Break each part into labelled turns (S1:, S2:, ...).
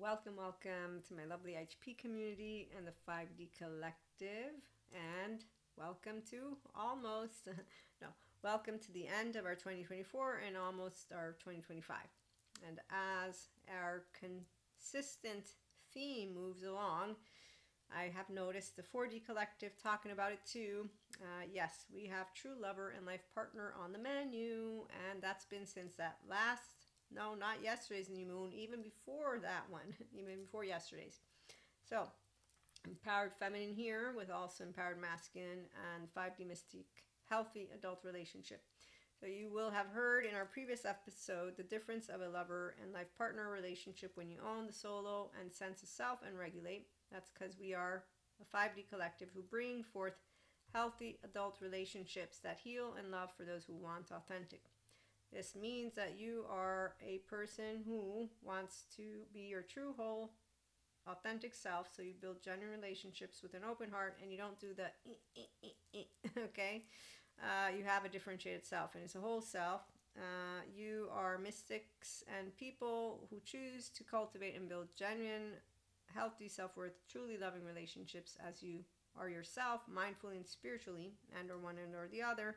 S1: Welcome to my lovely HP community and the 5D Collective. And welcome to almost, no, welcome to the end of our 2024 and almost our 2025. And as our consistent theme moves along, I have noticed the 4D Collective talking about it too. Yes, we have True Lover and Life Partner on the menu, and that's been since that no, not yesterday's new moon, even before that one, even before yesterday's. So, empowered feminine here with also empowered masculine and 5D mystique, healthy adult relationship. So, you will have heard in our previous episode the difference of a lover and life partner relationship when you own the solo and sense of self and regulate. That's because we are a 5D collective who bring forth healthy adult relationships that heal and love for those who want authentic. This means that you are a person who wants to be your true, whole, authentic self. So you build genuine relationships with an open heart and you don't do the okay? You have a differentiated self and it's a whole self. You are mystics and people who choose to cultivate and build genuine, healthy self worth, truly loving relationships as you are yourself, mindfully and spiritually, and or one and or the other.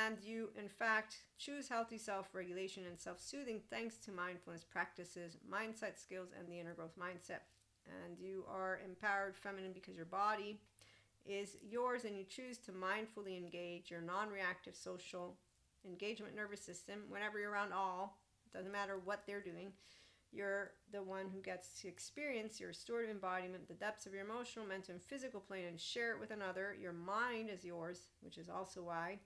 S1: And you, in fact, choose healthy self regulation and self soothing thanks to mindfulness practices, mindset skills, and the inner growth mindset. And you are empowered feminine because your body is yours and you choose to mindfully engage your non reactive social engagement nervous system whenever you're around all. It doesn't matter what they're doing. You're the one who gets to experience your restorative embodiment, the depths of your emotional, mental, and physical plane, and share it with another. Your mind is yours, which is also why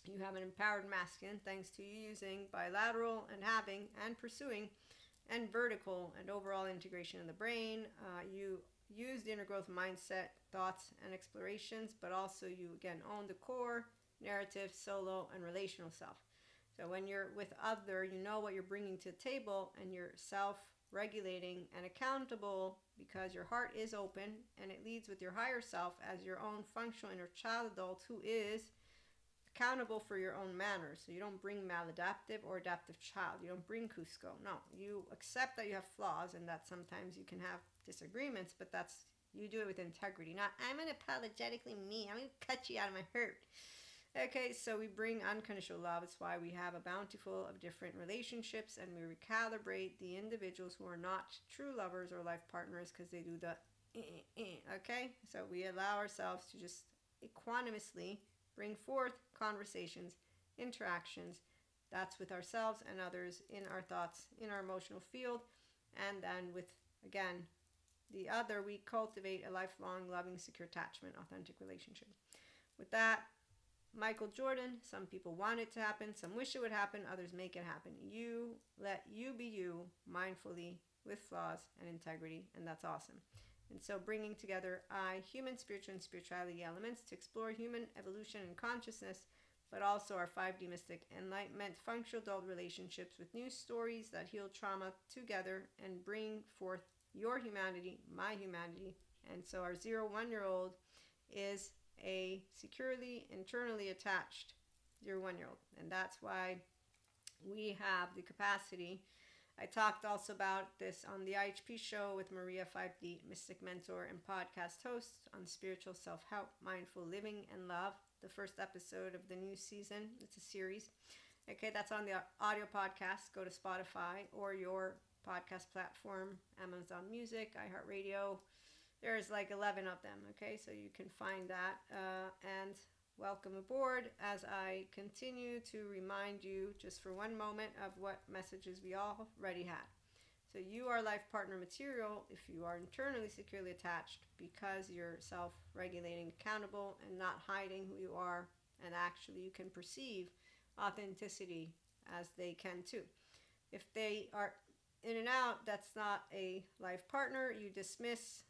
S1: you have an empowered masculine thanks to you using bilateral and having and pursuing and vertical and overall integration in the brain. You use the inner growth mindset, thoughts, and explorations, but also you again own the core, narrative, solo, and relational self. So when you're with other, you know what you're bringing to the table and you're self-regulating and accountable because your heart is open and it leads with your higher self as your own functional inner child adult who is accountable for your own manners. So you don't bring maladaptive or adaptive child. You don't bring Cusco. No, you accept that you have flaws and that sometimes you can have disagreements, but that's you do it with integrity. Not I'm unapologetically me. I'm gonna cut you out of my hurt. Okay, so we bring unconditional love. It's why we have a bountiful of different relationships and we recalibrate the individuals who are not true lovers or life partners because they do the okay? So we allow ourselves to just equanimously bring forth conversations, interactions. That's with ourselves and others in our thoughts, in our emotional field. And then with, again, the other, we cultivate a lifelong, loving, secure attachment, authentic relationship. With that, Michael Jordan, some people want it to happen, some wish it would happen, others make it happen. You let you be you mindfully with flaws and integrity, and that's awesome. And so bringing together human, spiritual, and spirituality elements to explore human evolution and consciousness, but also our 5D mystic enlightenment, functional adult relationships with new stories that heal trauma together and bring forth your humanity, my humanity. And so our 0-1-year-old is a securely, internally attached 0-1-year-old. And that's why we have the capacity. I talked also about this on the IHP show with Maria 5D, mystic mentor and podcast host on spiritual self-help, mindful living, and love. The first episode of the new season. It's a series. Okay, that's on the audio podcast. Go to Spotify or your podcast platform, Amazon Music, iHeartRadio. There's like 11 of them. Okay, so you can find that. And welcome aboard as I continue to remind you just for one moment of what messages we already had. So you are life partner material if you are internally securely attached because you're self-regulating, accountable, and not hiding who you are, and actually you can perceive authenticity as they can too. If they are in and out, that's not a life partner. You dismiss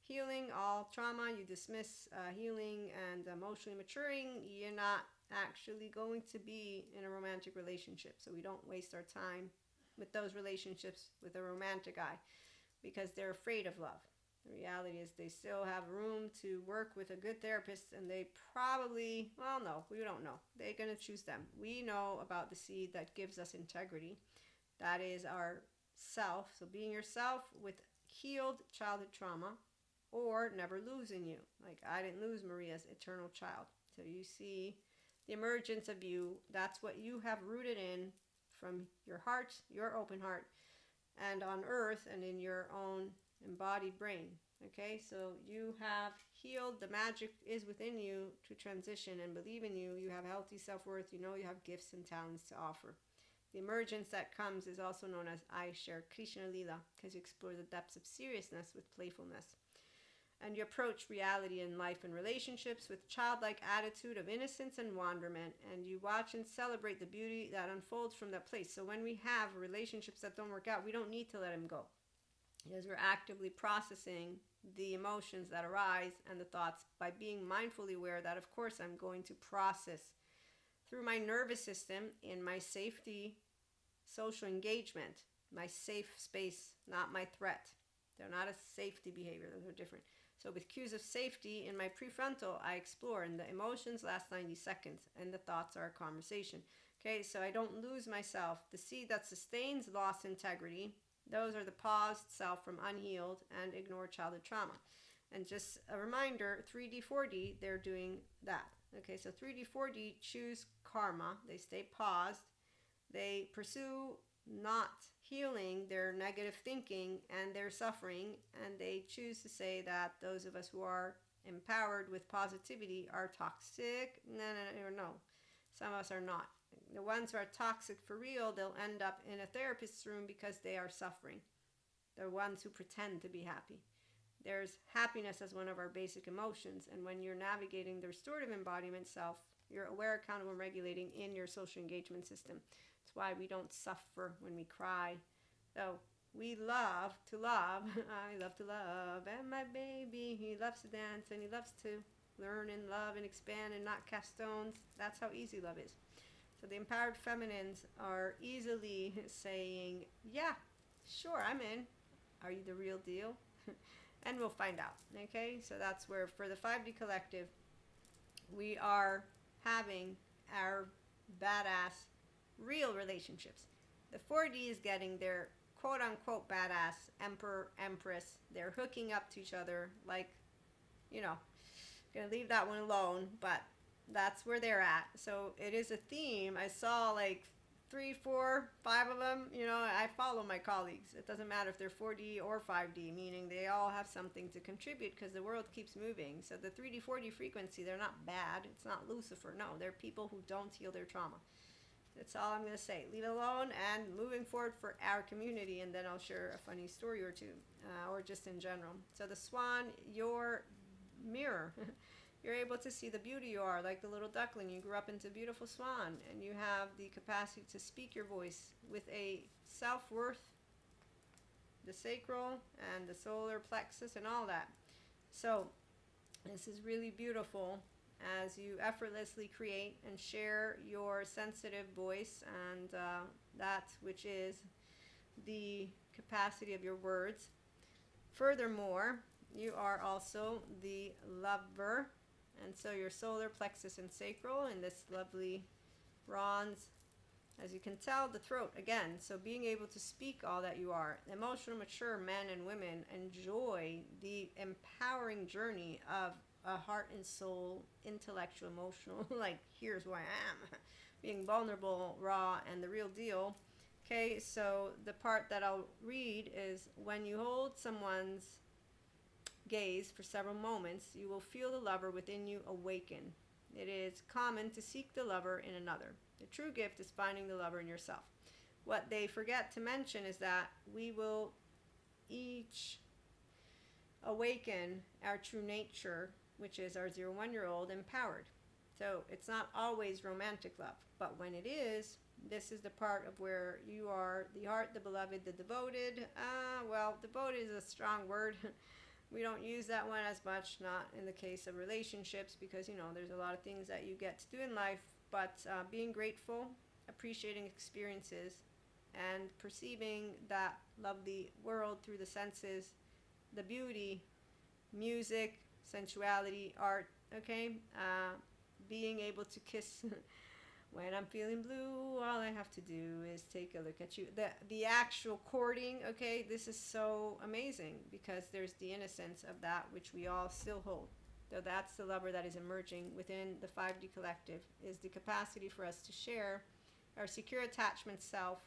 S1: healing all trauma, you dismiss healing and emotionally maturing. You're not actually going to be in a romantic relationship, so we don't waste our time with those relationships with a romantic eye because they're afraid of love. The reality is they still have room to work with a good therapist, and they probably, well, no, we don't know. They're going to choose them. We know about the seed that gives us integrity. That is our self, so being yourself with healed childhood trauma, or never losing you. Like I didn't lose Maria's eternal child. So you see the emergence of you. That's what you have rooted in from your heart, your open heart, and on earth and in your own embodied brain. Okay, so you have healed. The magic is within you to transition and believe in you. You have healthy self worth. You know you have gifts and talents to offer. The emergence that comes is also known as I share Krishna Lila because you explore the depths of seriousness with playfulness. And you approach reality in life and relationships with childlike attitude of innocence and wonderment, and you watch and celebrate the beauty that unfolds from that place. So when we have relationships that don't work out, we don't need to let them go, because we're actively processing the emotions that arise and the thoughts by being mindfully aware that, of course, I'm going to process through my nervous system in my safety social engagement, my safe space, not my threat. They're not a safety behavior, those are different. So with cues of safety in my prefrontal, I explore, and the emotions last 90 seconds, and the thoughts are a conversation. Okay, so I don't lose myself. The seed that sustains lost integrity, those are the paused self from unhealed and ignored childhood trauma. And just a reminder, 3D, 4D, they're doing that. Okay, so 3D, 4D choose karma. They stay paused. They pursue not healing their negative thinking and their suffering, and they choose to say that those of us who are empowered with positivity are toxic. No. Some of us are not. The ones who are toxic for real, they'll end up in a therapist's room because they are suffering. They're ones who pretend to be happy. There's happiness as one of our basic emotions, and when you're navigating the restorative embodiment self, you're aware, accountable, and regulating in your social engagement system. That's why we don't suffer when we cry. So we love to love. I love to love. And my baby, he loves to dance and he loves to learn and love and expand and not cast stones. That's how easy love is. So the empowered feminines are easily saying, yeah, sure, I'm in. Are you the real deal? And we'll find out. Okay, so that's where for the 5D collective, we are having our badass real relationships. The 4D is getting their quote unquote badass emperor, empress. They're hooking up to each other like, gonna leave that one alone, but that's where they're at. So it is a theme. I saw like 3, 4, 5 of them. I follow my colleagues. It doesn't matter if they're 4D or 5D, meaning they all have something to contribute because the world keeps moving. So the 3D, 4D frequency, they're not bad. It's not Lucifer. No, they're people who don't heal their trauma. That's all I'm going to say. Leave it alone and moving forward for our community, and then I'll share a funny story or two, or just in general. So the swan, your mirror. You're able to see the beauty you are, like the little duckling. You grew up into a beautiful swan, and you have the capacity to speak your voice with a self-worth, the sacral and the solar plexus and all that. So this is really beautiful as you effortlessly create and share your sensitive voice and that which is the capacity of your words. Furthermore, you are also the lover, and so your solar plexus and sacral in this lovely bronze, as you can tell, the throat again. So being able to speak all that you are. Emotional, mature men and women enjoy the empowering journey of a heart and soul, intellectual, emotional, like here's who I am, being vulnerable, raw, and the real deal. Okay, so the part that I'll read is when you hold someone's gaze for several moments, you will feel the lover within you awaken. It is common to seek the lover in another. The true gift is finding the lover in yourself. What they forget to mention is that we will each awaken our true nature, which is our 0-1-year-old empowered. So it's not always romantic love, but when it is, this is the part of where you are the heart, the beloved, the devoted. Devoted is a strong word. We don't use that one as much, not in the case of relationships, because there's a lot of things that you get to do in life, but being grateful, appreciating experiences, and perceiving that lovely world through the senses, the beauty, music, sensuality, art, okay? Being able to kiss When I'm feeling blue, all I have to do is take a look at you. The actual courting, okay, this is so amazing because there's the innocence of that which we all still hold. So that's the lover that is emerging within the 5D collective, is the capacity for us to share our secure attachment self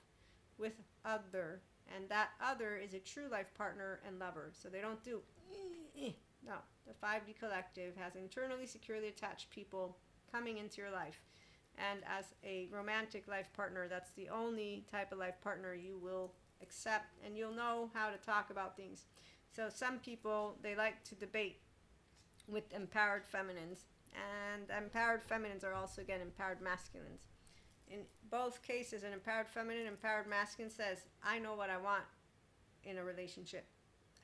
S1: with other. And that other is a true life partner and lover. So they don't do no. The 5D collective has internally securely attached people coming into your life. And as a romantic life partner, that's the only type of life partner you will accept, and you'll know how to talk about things. So some people, they like to debate with empowered feminines, and empowered feminines are also, again, empowered masculines. In both cases, an empowered feminine, empowered masculine says, I know what I want in a relationship.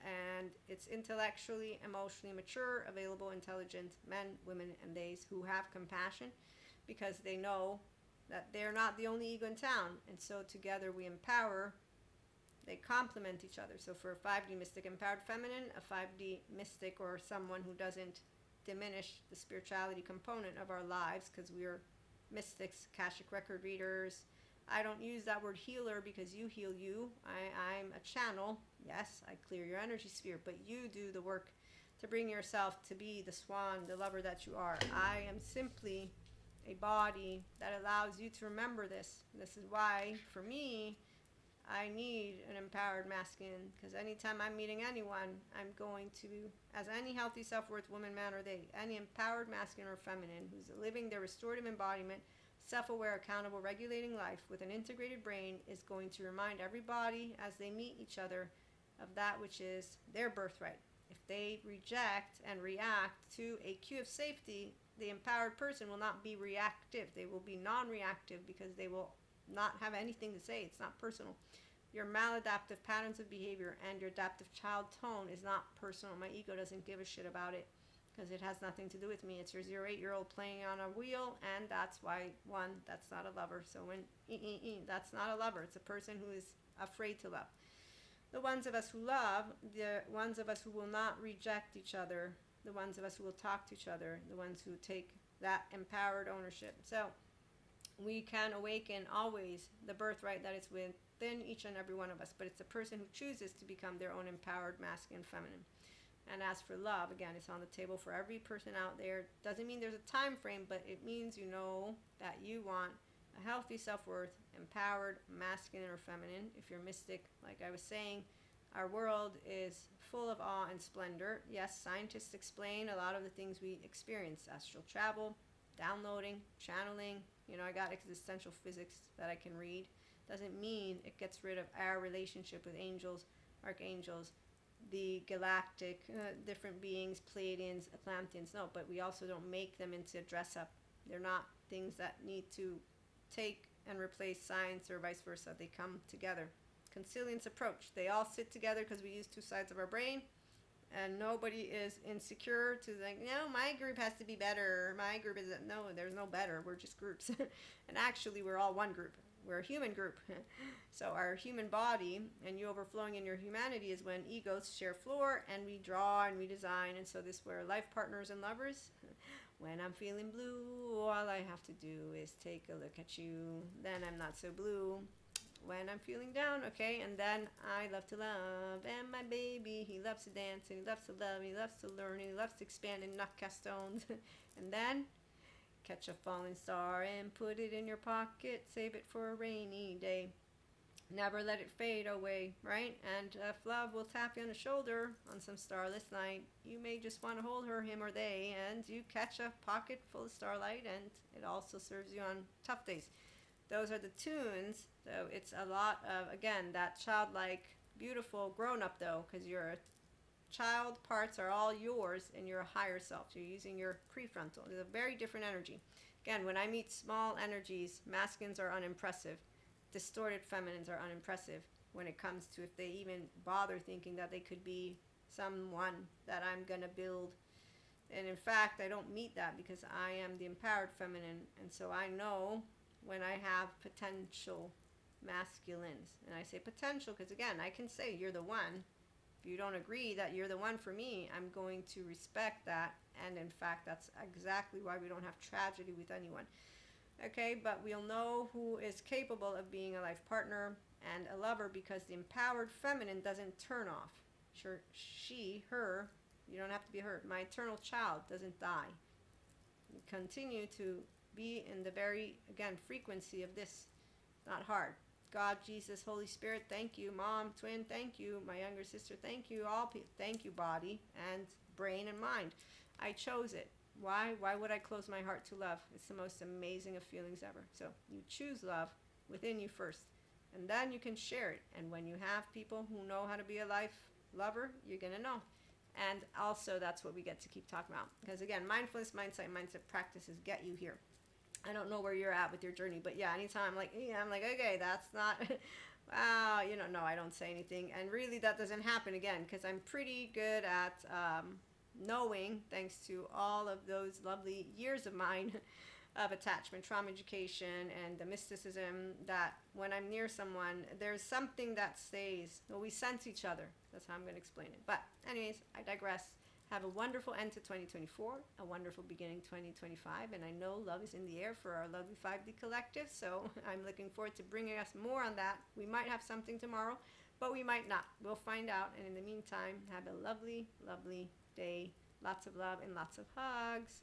S1: And it's intellectually, emotionally mature, available, intelligent men, women, and theys who have compassion because they know that they're not the only ego in town. And so together we empower, they complement each other. So for a 5D mystic empowered feminine, a 5D mystic, or someone who doesn't diminish the spirituality component of our lives, because we're mystics, Akashic record readers. I don't use that word healer because you heal you. I'm a channel. Yes, I clear your energy sphere, but you do the work to bring yourself to be the swan, the lover that you are. I am simply a body that allows you to remember this. This is why, for me, I need an empowered masculine, because anytime I'm meeting anyone, I'm going to, as any healthy self-worth woman, man, or they, any empowered masculine or feminine who's living their restorative embodiment, self-aware, accountable, regulating life with an integrated brain, is going to remind everybody as they meet each other of that which is their birthright. If they reject and react to a cue of safety, the empowered person will not be reactive. They will be non-reactive because they will not have anything to say. It's not personal. Your maladaptive patterns of behavior and your adaptive child tone is not personal. My ego doesn't give a shit about it because it has nothing to do with me. It's your 0-8-year-old playing on a wheel, and that's why, one, that's not a lover. So when that's not a lover. It's a person who is afraid to love. The ones of us who love, the ones of us who will not reject each other, the ones of us who will talk to each other, the ones who take that empowered ownership. So we can awaken always the birthright that is within each and every one of us, but it's the person who chooses to become their own empowered masculine feminine. And as for love, again, it's on the table for every person out there. Doesn't mean there's a time frame, but it means you know that you want a healthy self-worth, empowered, masculine or feminine. If you're mystic, like I was saying, our world is full of awe and splendor. Yes, scientists explain a lot of the things we experience. Astral travel, downloading, channeling. You know, I got existential physics that I can read. Doesn't mean it gets rid of our relationship with angels, archangels, the galactic, different beings, Pleiadians, Atlanteans. No, but we also don't make them into dress up. They're not things that need to take and replace science or vice versa. They come together. Consilience approach. They all sit together because we use two sides of our brain, and nobody is insecure to like, no, my group has to be better. My group is, no, there's no better. We're just groups. And actually, we're all one group. We're a human group. So our human body and you overflowing in your humanity is when egos share floor and we draw and we design. And so this where life partners and lovers, when I'm feeling blue, all I have to do is take a look at you. Then I'm not so blue. When I'm feeling down, okay, and then I love to love, and my baby, he loves to dance, and he loves to love, and he loves to learn, and he loves to expand and knock cast stones. And then catch a falling star and put it in your pocket, save it for a rainy day. Never let it fade away, right? And if love will tap you on the shoulder on some starless night, you may just want to hold her, him, or they, and you catch a pocket full of starlight, and it also serves you on tough days. Those are the tunes. So it's a lot of, again, that childlike, beautiful grown-up, though, because your child parts are all yours in your higher self. You're using your prefrontal. It's a very different energy. Again, when I meet small energies, masculines are unimpressive. Distorted feminines are unimpressive when it comes to if they even bother thinking that they could be someone that I'm going to build. And in fact, I don't meet that because I am the empowered feminine. And so I know when I have potential masculines. And I say potential because, again, I can say you're the one. If you don't agree that you're the one for me, I'm going to respect that. And in fact, that's exactly why we don't have tragedy with anyone. Okay, but we'll know who is capable of being a life partner and a lover because the empowered feminine doesn't turn off. Sure, she, her, you don't have to be her. My eternal child doesn't die. You continue to be in the very, again, frequency of this. Not hard. God, Jesus, Holy Spirit, thank you. Mom, twin, thank you. My younger sister, thank you. All people, thank you, body and brain and mind. I chose it. Why? Why would I close my heart to love? It's the most amazing of feelings ever. So you choose love within you first, and then you can share it. And when you have people who know how to be a life lover, you're gonna know. And also, that's what we get to keep talking about. Because again, mindfulness, mindset practices get you here. I don't know where you're at with your journey, but yeah, anytime I'm like, okay, that's not, wow, no, I don't say anything. And really, that doesn't happen again because I'm pretty good at knowing, thanks to all of those lovely years of mine of attachment, trauma education, and the mysticism, that when I'm near someone, there's something that stays. Well, we sense each other. That's how I'm going to explain it. But, anyways, I digress. Have a wonderful end to 2024, a wonderful beginning 2025, and I know love is in the air for our lovely 5D collective, so I'm looking forward to bringing us more on that. We might have something tomorrow, but we might not. We'll find out, and in the meantime, have a lovely, lovely day. Lots of love and lots of hugs.